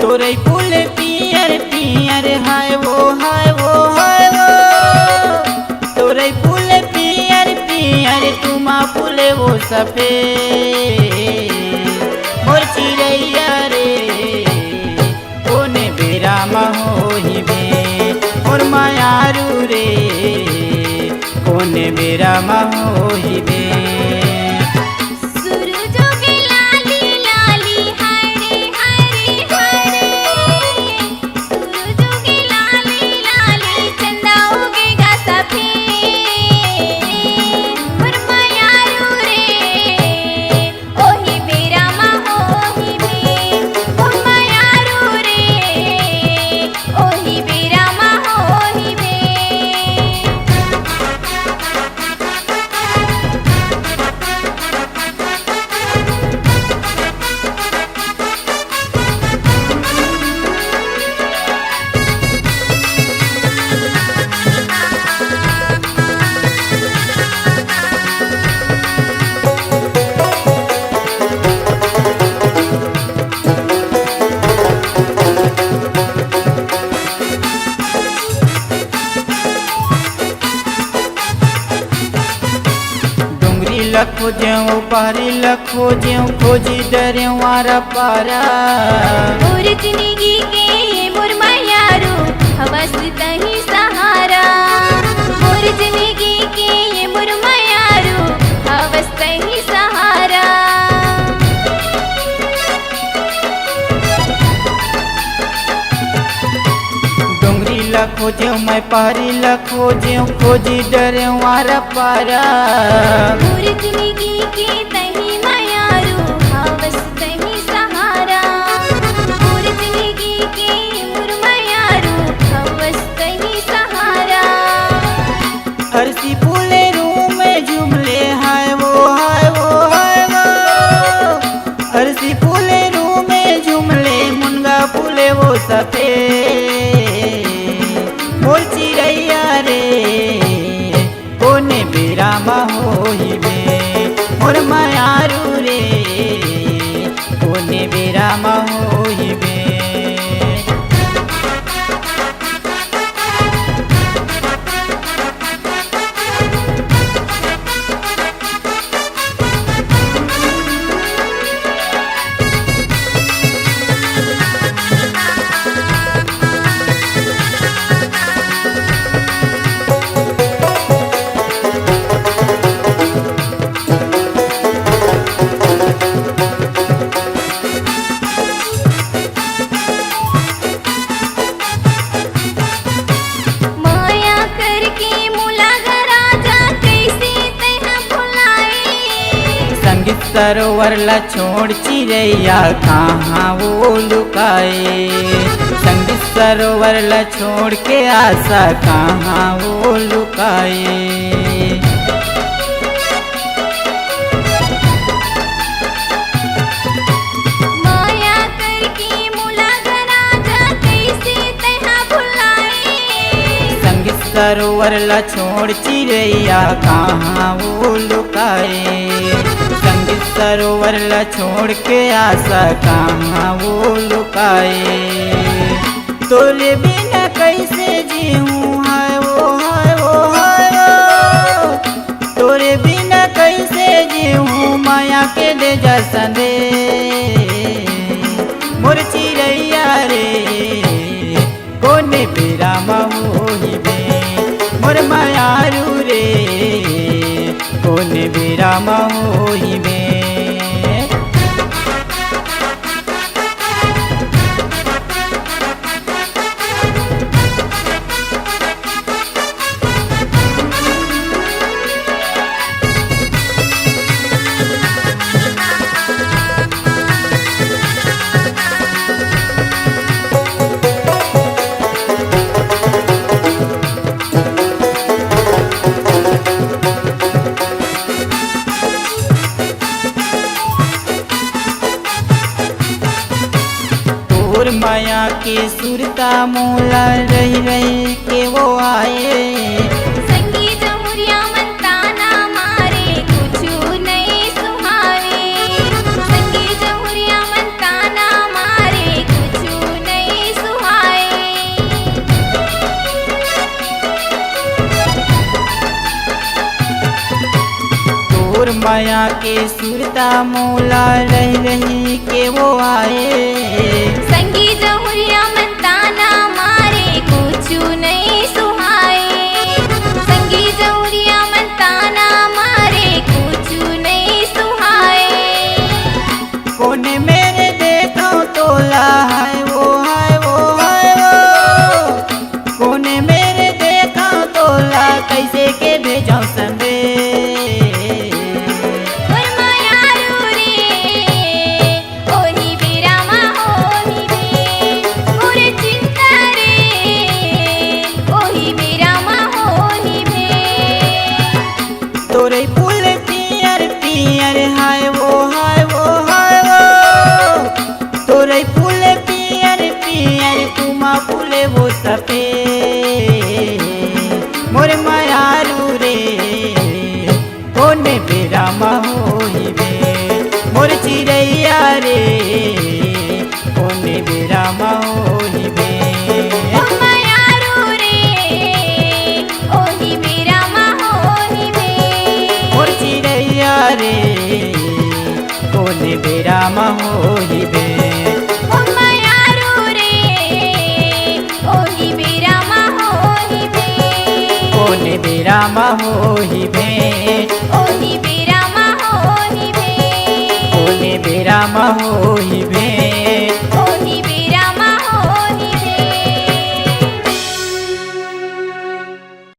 तोरे फूल पियर पियर हाय वो हाय वो हाय वो तोरे फूल पियर पियर तुमा फूल वो सफेद मोर चिड़ैया रे कोने बेरा महोही बे मोर मायारू रे कोने बेरा महोही बे लखो ज्यों पारी लखो ज्यों खोजी डरे वारा पारा मोर जिंदगी के मोर मायारू हवस तही सहारा मोर जिंदगी के मोर मायारू हवस तही सहारा डोंगरी लखो ज्यों मैं पारी लखो ज्यों खोजी डरे वारा पारा मोर जिंदगी के तही मायारू हवस तही सहारा मोर जिंदगी के मोर मायारू हवस तही सहारा हरसी फूले रूम में झुमले हाय वो हाय वो हाय वो हरसी फूले रूम में झुमले मुनगा फूले वो सफेद मोर चिड़ैया रे कोने बेरा महोही बे मोर मायारू रे कोने बेरा महोही बे सरोवर ला छोड़ चिड़ैया कहाँ वो लुकाए संगीत सरोवर ला छोड़ के आशा कहाँ वो लुकाए माया करके मुला घरा जा कैसे तहा भुलाए संगीत सरोवर ला छोड़ चिड़ैया कहाँ वो लुकाए सरोवर ला छोड़ के आशा कहाँ वो लुकाए तोरे बिना कैसे जीऊँ हाय वो हाय वो हाय वो तोरे बिना कैसे जीऊँ माया के दे जा संदे मोर चिड़ैया रे कोने बेरा महोही बे मोर मायारू रे कोने बेरा महोही बे माया के सुरता मोला रही रही के वो आए संगी जमुरिया मंताना मारे कुछ नहीं सुहावे संगी जमुरिया मंताना मारे कुछ माया के सुरता मोला रह रही के वो आए। संगी जहुरिया मन ताना मारे कुछु नहीं सुहाए। संगी जहुरिया मन ताना मारे कुछु नहीं सुहाए। कोने मेरे देखो तोला है वो है वो है वो। कोने मेरे देखो तोला कैसे के भेजो संदे। तोरे फूल पियर पियर हाय वो हाय वो हाय वो। तोरे फूल पियर पियर तुमा फूले वो सफेद। मोर मायारू रे कोने बेरा होई बे। मोर चिड़ैया रे कोने बेरा होई बे। रे कोने बेरा होई बे। ओ मायारू रे ओही बेरा होई बे। कोने बेरा होई बे। ओही बेरा होई बे। कोने बेरा होई बे।